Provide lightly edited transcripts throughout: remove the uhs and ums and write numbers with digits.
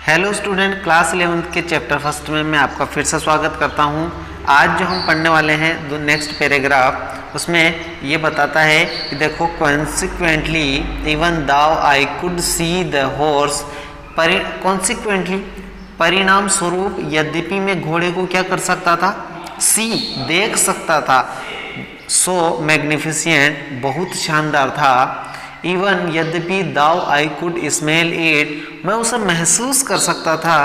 Hello student, class 11th के chapter first में मैं आपका फिर से स्वागत करता हूं। आज जो हम पढ़ने वाले हैं जो नेक्स्ट पैराग्राफ, उसमें ये बताता है कि देखो, consequently even though I could see the horse, consequently परिणाम स्वरूप यद्यपि मैं घोड़े को क्या कर सकता था, सी देख सकता था, सो मैग्निफिसेंट बहुत शानदार था, इवन यद्यपि दाउ आई कुड स्मेल इट मैं उसे महसूस कर सकता था,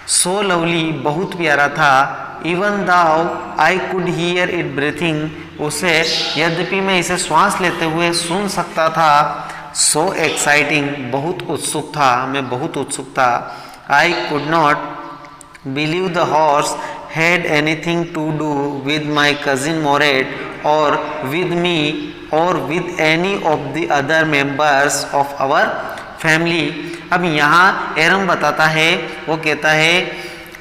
सो लवली बहुत प्यारा था, even though I could hear it breathing उसे यद्यपि मैं इसे श्वास लेते हुए सुन सकता था, सो एक्साइटिंग बहुत उत्सुक था, मैं बहुत उत्सुक था, I could not believe the horse had anything to do with my cousin Moret or with me or with any of the other members of our family। अब यहाँ एरम बताता है, वो कहता है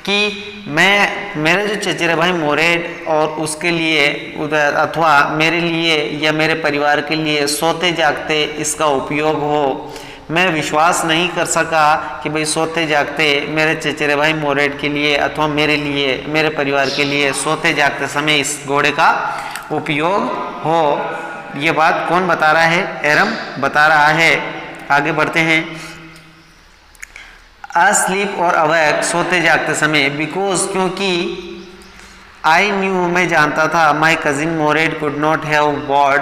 कि मेरे जो चचेरे भाई मोरेट और उसके लिए उधर अथवा मेरे लिए या मेरे परिवार के लिए सोते जागते इसका उपयोग हो, मैं विश्वास नहीं कर सका कि भाई सोते जागते मेरे चचेरे भाई मोरेट के लिए अथवा मेरे लिए, मेरे परिवार के लिए सोते जागते समय इस घोड़े का उपयोग हो। ये बात कौन बता रहा है? एरम बता रहा है। आगे बढ़ते हैं। अस्लीप और अवैक सोते जागते समय, बिकॉज क्योंकि आई न्यू मैं जानता था, my cousin Mourad could not have bought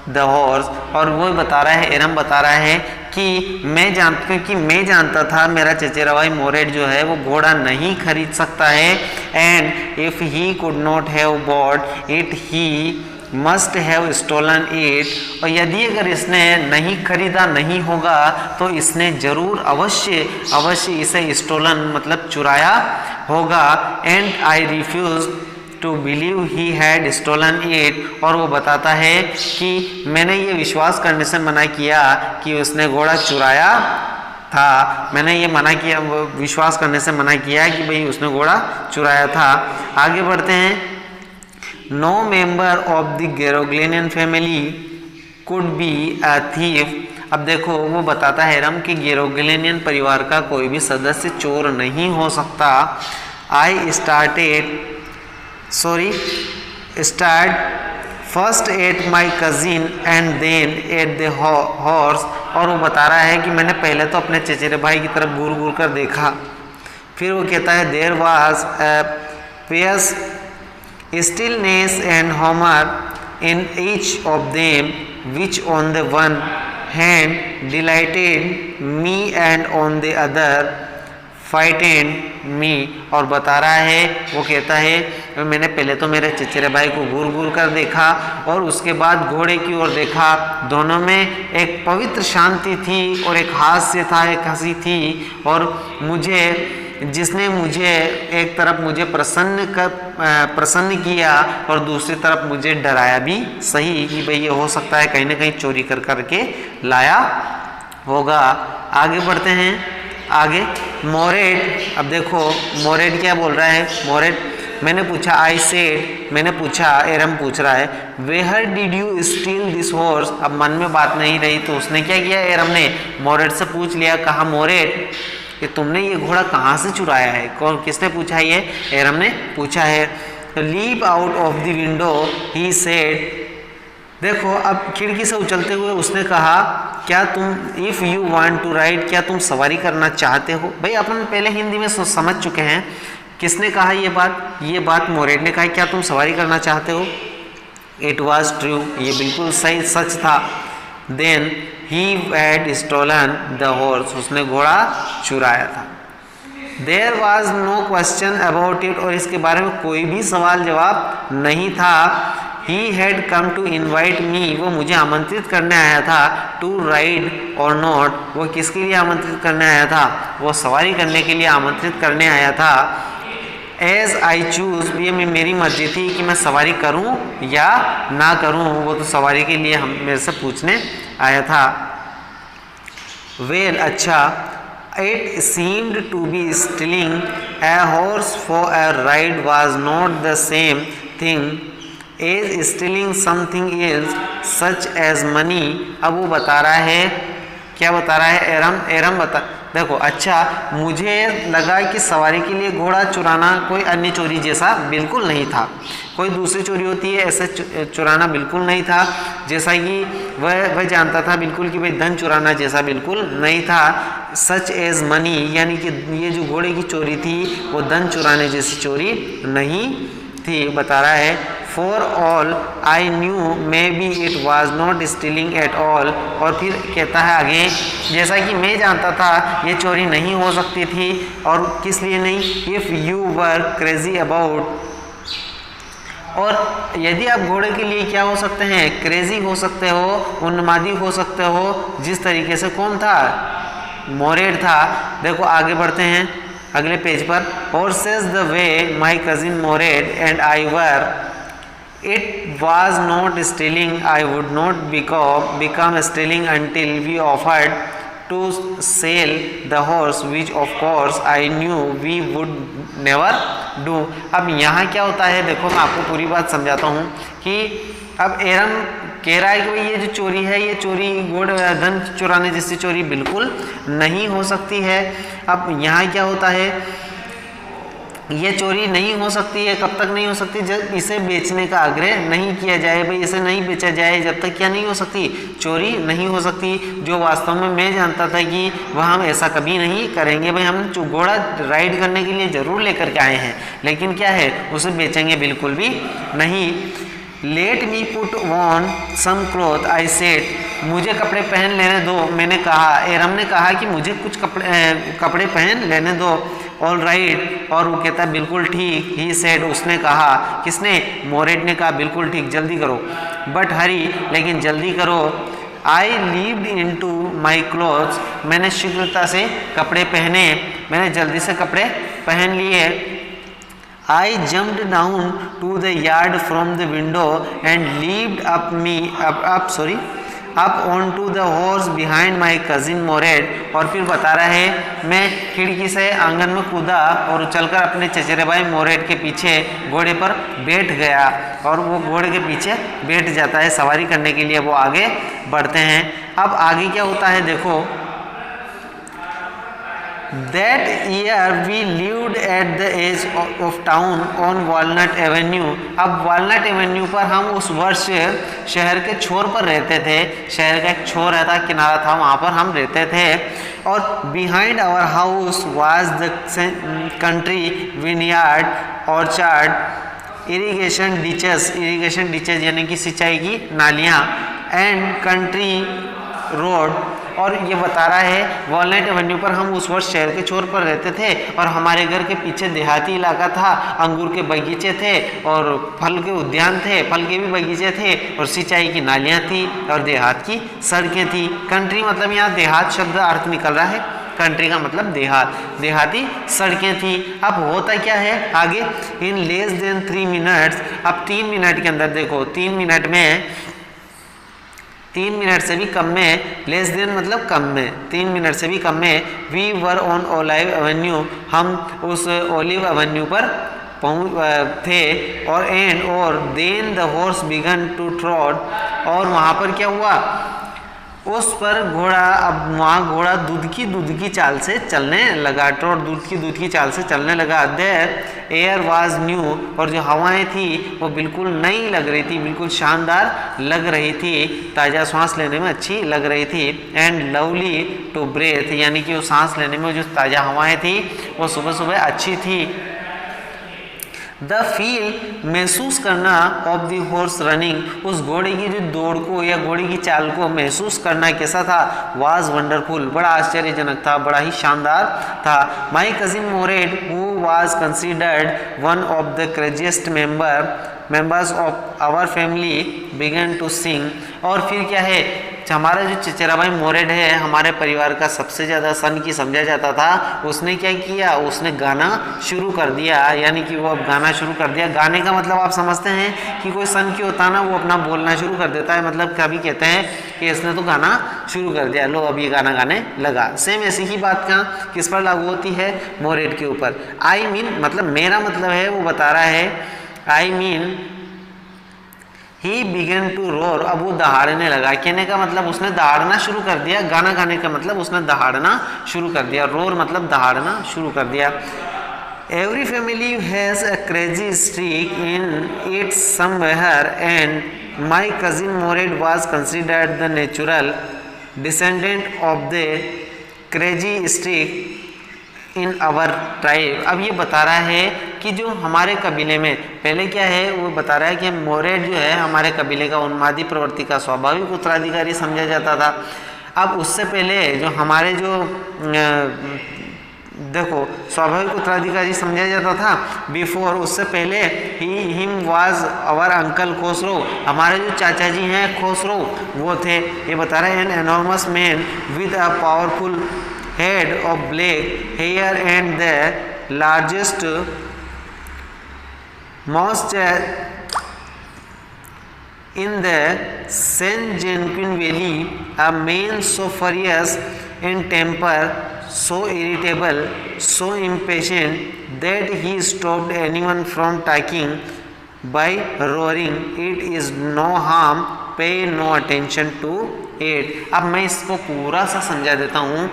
the horse, और वो बता रहा है, एरम बता रहा है कि क्योंकि मैं जानता था मेरा चचेरा भाई मोरेट जो है वो घोड़ा नहीं खरीद सकता है, and if he could not have bought it he must have stolen it, और यदि अगर इसने नहीं खरीदा नहीं होगा तो इसने जरूर अवश्य इसे स्टोलन मतलब चुराया होगा, and I refuse to believe he had stolen it, और वो बताता है कि मैंने ये विश्वास करने से मना किया कि उसने घोड़ा चुराया था, मैंने ये मना किया, विश्वास करने से मना किया कि भाई उसने घोड़ा चुराया था। आगे बढ़ते हैं। No member of the Garoghlanian family could be a thief. अब देखो, वो बताता है रम कि गेरोग्लेनियन परिवार का कोई भी सदस्य चोर नहीं हो सकता। आई start first at my cousin and then at the horse, और वो बता रहा है कि मैंने पहले तो अपने चचेरे भाई की तरफ घूर घूर कर देखा, फिर वो कहता है there was a fierce stillness and humor in each of them which on the one hand delighted me and on the other frightened me, और बता रहा है, वो कहता है मैंने पहले तो मेरे चचेरे भाई को घूर घूर कर देखा और उसके बाद घोड़े की ओर देखा, दोनों में एक पवित्र शांति थी और एक हास्य था, एक हंसी थी, और जिसने मुझे एक तरफ मुझे प्रसन्न किया और दूसरी तरफ मुझे डराया भी सही कि भाई ये हो सकता है कहीं ना कहीं चोरी कर करके लाया होगा। आगे बढ़ते हैं। आगे मोरेट, अब देखो मोरेट क्या बोल रहा है। मोरेट, मैंने पूछा, आई सेड मैंने पूछा, एरम पूछ रहा है, where did you steal this horse. अब मन में बात नहीं रही तो उसने क्या किया, एरम ने मोरेट से पूछ लिया, कहा मोरेट कि तुमने ये घोड़ा कहाँ से चुराया है। कौन, किसने पूछा? ये एरम ने पूछा है। Leap out of the window he said. देखो, अब खिड़की से उछलते हुए उसने कहा, क्या तुम if you want to ride, क्या तुम सवारी करना चाहते हो। भाई अपन पहले हिंदी में समझ चुके हैं। किसने कहा ये बात मोरेट ने कहा, क्या तुम सवारी करना चाहते हो। इट वॉज ट्रू, ये बिल्कुल सही सच था। Then he had stolen the horse, उसने घोड़ा चुराया था। There was no question about it, और इसके बारे में कोई भी सवाल जवाब नहीं था। He had come to invite me, वो मुझे आमंत्रित करने आया था। To ride or not, वो किसके लिए आमंत्रित करने आया था, वो सवारी करने के लिए आमंत्रित करने आया था। As I choose, ये मेरी मर्जी थी कि मैं सवारी करूं या ना करूं, वो तो सवारी के लिए मेरे से पूछने आया था। Well, अच्छा, it seemed to be stealing a horse for a ride was not the same thing as stealing something else such as money। अब वो बता रहा है, क्या बता रहा है एरम देखो अच्छा, मुझे लगा कि सवारी के लिए घोड़ा चुराना कोई अन्य चोरी जैसा बिल्कुल नहीं था। कोई दूसरी चोरी होती है ऐसे चुराना बिल्कुल नहीं था, जैसा कि वह जानता था बिल्कुल कि भाई धन चुराना जैसा बिल्कुल नहीं था। सच एज मनी, यानी कि ये जो घोड़े की चोरी थी वो धन चुराने जैसी चोरी नहीं थी। बता रहा है for all I knew may be it was not stealing at all. और फिर कहता है आगे, जैसा कि मैं जानता था ये चोरी नहीं हो सकती थी। और किस लिए नहीं? If you were crazy about, और यदि आप घोड़े के लिए क्या हो सकते हैं? क्रेजी हो सकते हो, उन्मादी हो सकते हो, जिस तरीके से कौन था? मोरेड था। देखो आगे बढ़ते हैं अगले पेज पर। horses the way my cousin Mored and I were, it was not stealing, I would not become stealing until we offered to sell the horse, which of course I knew we would never do। अब यहाँ क्या होता है देखो, मैं आपको पूरी बात समझाता हूँ कि अब एरम कह रहा है कि भाई ये जो चोरी है, ये चोरी घोड़े धन चुराने जैसी चोरी बिल्कुल नहीं हो सकती है। अब यहाँ क्या होता है, ये चोरी नहीं हो सकती है। कब तक नहीं हो सकती? जब इसे बेचने का आग्रह नहीं किया जाए। भाई इसे नहीं बेचा जाए जब तक क्या नहीं हो सकती? चोरी नहीं हो सकती। जो वास्तव में मैं जानता था कि वह हम ऐसा कभी नहीं करेंगे। भाई हम घोड़ा राइड करने के लिए ज़रूर लेकर के आए हैं, लेकिन क्या है, उसे बेचेंगे बिल्कुल भी नहीं। Let me put on some cloth I said, मुझे कपड़े पहन लेने दो, मैंने कहा। एरम ने कहा कि मुझे कुछ कपड़े पहन लेने दो। ऑल राइट, और वो कहता है बिल्कुल ठीक। ही सेड, उसने कहा। किसने? मोरेड ने कहा बिल्कुल ठीक, जल्दी करो। बट हरी, लेकिन जल्दी करो। I leaped into my clothes, मैंने शीघ्रता से कपड़े पहने, मैंने जल्दी से कपड़े पहन लिए। I jumped down to the yard from the window and leaped up onto the horse behind my cousin Mored। और फिर बता रहा है मैं खिड़की से आंगन में कूदा और उछलकर अपने चचेरे भाई मोरेड के पीछे घोड़े पर बैठ गया। और वो घोड़े के पीछे बैठ जाता है सवारी करने के लिए। वो आगे बढ़ते हैं। अब आगे क्या होता है देखो, That year we lived at the edge of town on Walnut Avenue। अब Walnut Avenue पर हम उस वर्ष शहर के छोर पर रहते थे। शहर का एक छोर रहता, किनारा था, वहाँ पर हम रहते थे। और behind our house was the country vineyard orchard, irrigation ditches यानी कि सिंचाई की नालियाँ, and country road। और ये बता रहा है वॉलनट एवेन्यू पर हम उस वर्ष शहर के छोर पर रहते थे और हमारे घर के पीछे देहाती इलाका था, अंगूर के बगीचे थे और फल के उद्यान थे, फल के भी बगीचे थे और सिंचाई की नालियाँ थी और देहात की सड़कें थी। कंट्री मतलब यहाँ देहात शब्द अर्थ निकल रहा है, कंट्री का मतलब देहात, देहाती सड़कें थी। अब होता क्या है आगे, इन लेस देन 3 मिनट्स, अब 3 मिनट के अंदर देखो, 3 मिनट में, 3 मिनट से भी कम में, लेस देन मतलब कम में, 3 मिनट से भी कम में, we were on Olive Avenue, हम उस ओलिव एवेन्यू पर पहुँच थे। और then the horse began to trot, और वहाँ पर क्या हुआ, उस पर घोड़ा, अब वहाँ घोड़ा दूध की चाल से चलने लगा। ट्रॉट दूध की चाल से चलने लगा। देयर एयर वाज न्यू, और जो हवाएं थी वो बिल्कुल नई लग रही थी, बिल्कुल शानदार लग रही थी, ताज़ा सांस लेने में अच्छी लग रही थी। एंड लवली टू ब्रेथ, यानी कि वो सांस लेने में जो ताज़ा हवाएं थी वो सुबह सुबह अच्छी थी। द फील, महसूस करना, ऑफ द हॉर्स रनिंग, उस घोड़े की जो दौड़ को या घोड़े की चाल को महसूस करना कैसा था, वाज वंडरफुल, बड़ा आश्चर्यजनक था, बड़ा ही शानदार था। My cousin Mourad who was considered one of the craziest members of our family began to sing, और फिर क्या है, हमारा जो चचेरा भाई मोरेड है, हमारे परिवार का सबसे ज़्यादा सन की समझा जाता था, उसने क्या किया, उसने गाना शुरू कर दिया। यानी कि वो अब गाना शुरू कर दिया। गाने का मतलब आप समझते हैं कि कोई सन की होता है ना, वो अपना बोलना शुरू कर देता है, मतलब कभी कहते हैं कि इसने तो गाना शुरू कर दिया, लो अब ये गाना गाने लगा। सेम ऐसी ही बात कहाँ किस पर लागू होती है, मोरेड के ऊपर। आई मीन मतलब मेरा मतलब है, वो बता रहा है, I mean he began to roar, अब वो दहाड़ने लगा। कहने का मतलब उसने दहाड़ना शुरू कर दिया, गाना गाने का मतलब उसने दहाड़ना शुरू कर दिया, रोर मतलब दहाड़ना शुरू कर दिया। Every family has a crazy streak in it somewhere and my cousin Mourad was considered the natural descendant of the crazy streak in our tribe. अब ये बता रहा है कि जो हमारे कबीले में पहले क्या है, वो बता रहा है कि मोरेड जो है हमारे कबीले का उन्मादी प्रवृत्ति का स्वाभाविक उत्तराधिकारी समझा जाता था। अब उससे पहले जो हमारे जो देखो स्वाभाविक उत्तराधिकारी समझा जाता था, बिफोर उससे पहले हिम वाज आवर अंकल खोसरो, हमारे जो चाचा जी हैं खोसरो वो थे। ये बता रहे हैं an enormous man with a powerful head of black hair and the largest most in the Saint Joaquin Valley, a man so furious in temper, so irritable, so impatient that he stopped anyone from talking by roaring, "It is no harm, pay no attention to it." अब मैं इसको पूरा सा समझा देता हूँ।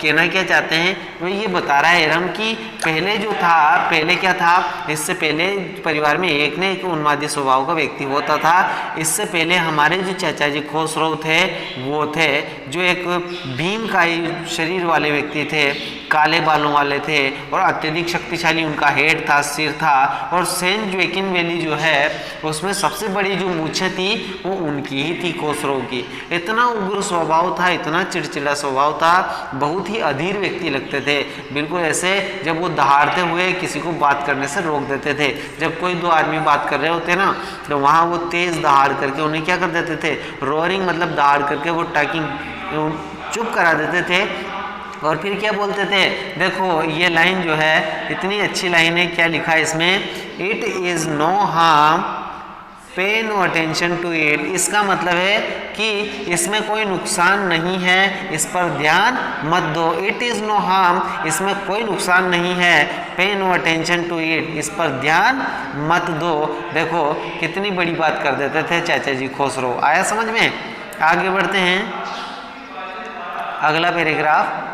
कहना क्या चाहते हैं, वो ये बता रहा है एरम कि पहले जो था, पहले क्या था, इससे पहले परिवार में एक ने एक उन्मादी स्वभाव का व्यक्ति होता था। इससे पहले हमारे जो चाचा जी खोसरो थे वो थे जो एक भीमकाय शरीर वाले व्यक्ति थे, काले बालों वाले थे और अत्यधिक शक्तिशाली उनका हेड था, सिर था। और सेंट जोकिन वैली जो है उसमें सबसे बड़ी जो मूछें थी वो उनकी ही थी, खोसरो की। इतना उग्र स्वभाव था, इतना चिड़चिड़ा स्वभाव था, बहुत ही अधीर व्यक्ति लगते थे। बिल्कुल ऐसे जब वो दहाड़ते हुए किसी को बात करने से रोक देते थे। जब कोई दो आदमी बात कर रहे होते ना तो वहाँ वो तेज़ दहाड़ करके उन्हें क्या कर देते थे, रोअरिंग मतलब दहाड़ करके वो टाकिंग चुप करा देते थे। और फिर क्या बोलते थे, देखो ये लाइन जो है इतनी अच्छी लाइन है, क्या लिखा है इसमें, इट इज़ नो हार्म पे नो अटेंशन टू इट। इसका मतलब है कि इसमें कोई नुकसान नहीं है, इस पर ध्यान मत दो। इट इज़ नो हार्म, इसमें कोई नुकसान नहीं है, पे नो अटेंशन टू इट, इस पर ध्यान मत दो। देखो कितनी बड़ी बात कर देते थे चाचा जी खोसरो। आया समझ में? आगे बढ़ते हैं, अगला paragraph.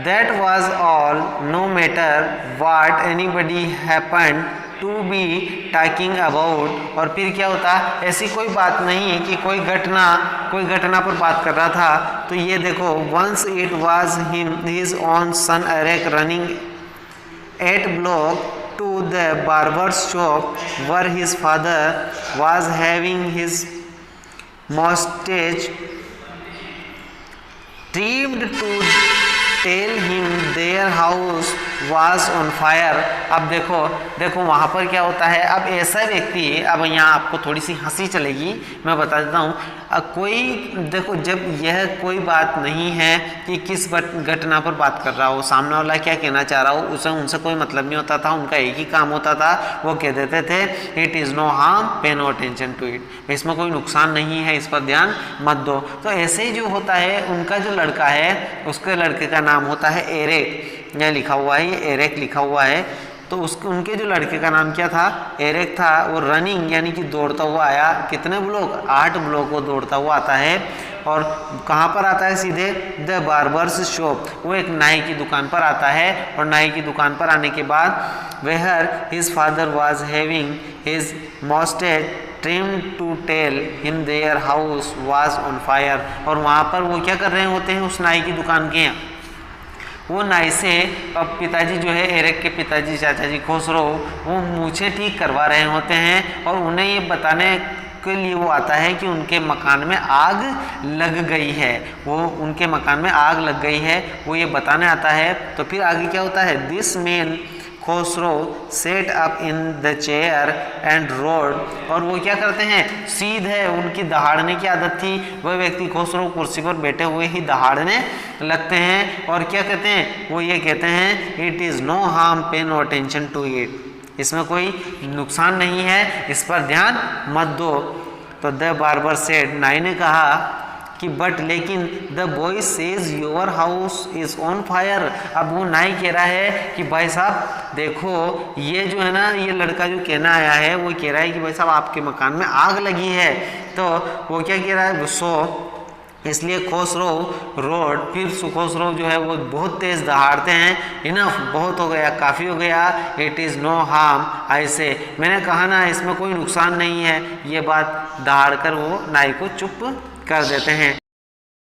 That was all, no matter what anybody happened to be talking about। और फिर क्या होता, ऐसी कोई बात नहीं कि कोई घटना पर बात कर रहा था। तो ये देखो, once it was his own son Eric running 8 block to the barber's shop where his father was having his mustache trimmed to tell him their house was on fire। अब देखो वहाँ पर क्या होता है। अब ऐसा व्यक्ति, अब यहाँ आपको थोड़ी सी हंसी चलेगी, मैं बता देता हूँ। कोई देखो, जब यह कोई बात नहीं है कि किस घटना पर बात कर रहा हो, सामने वाला क्या कहना चाह रहा हो, उसे उनसे कोई मतलब नहीं होता था। उनका एक ही काम होता था, वो कह देते थे इट इज़ नो हार्म पे नो अटेंशन टू इट, इसमें कोई नुकसान नहीं है, इस पर ध्यान मत दो। तो ऐसे ही जो होता है, उनका जो लड़का है उसके लड़के का नाम होता है एरिक। यहाँ लिखा हुआ है, ये एरिक लिखा हुआ है। तो उनके जो लड़के का नाम क्या था, एरिक था। वो रनिंग यानी कि दौड़ता हुआ आया, कितने ब्लॉक, 8 ब्लॉक वो दौड़ता हुआ आता है। और कहाँ पर आता है, सीधे द बार्बर्स शॉप, वो एक नाई की दुकान पर आता है। और नाई की दुकान पर आने के बाद where his father was having his mustache trimmed to tell him their house was on fire. और वहाँ पर वो क्या कर रहे होते हैं, उस नाई की दुकान के वो नाई से अब पिताजी जो है, एरिक के पिताजी चाचा जी खोसरो, वो मूछें ठीक करवा रहे होते हैं। और उन्हें ये बताने के लिए वो आता है कि उनके मकान में आग लग गई है, वो उनके मकान में आग लग गई है, वो ये बताने आता है। तो फिर आगे क्या होता है, this man Khosrove sat up in the chair and roared. और वो क्या करते हैं, सीधे उनकी दहाड़ने की आदत थी, वह व्यक्ति खोसरो कुर्सी पर बैठे हुए ही दहाड़ने लगते हैं। और क्या कहते हैं, वो ये कहते हैं इट इज़ नो हार्म पे नो अटेंशन टू इट, इसमें कोई नुकसान नहीं है, इस पर ध्यान मत दो। तो द बार्बर सेड, नाई ने कहा कि बट लेकिन the boy says your house is on fire. अब वो नाई कह रहा है कि भाई साहब देखो, ये जो है ना, ये लड़का जो कहना आया है वो कह रहा है कि भाई साहब आपके मकान में आग लगी है। तो वो क्या कह रहा है, सो इसलिए खोसरो रोड, फिर सुखोसरो जो है वो बहुत तेज़ दहाड़ते हैं, इनफ बहुत हो गया, काफ़ी हो गया, इट इज़ नो हार्म, ऐसे मैंने कहा ना इसमें कोई नुकसान नहीं है, ये बात दहाड़ कर वो नाई को चुप कर देते हैं।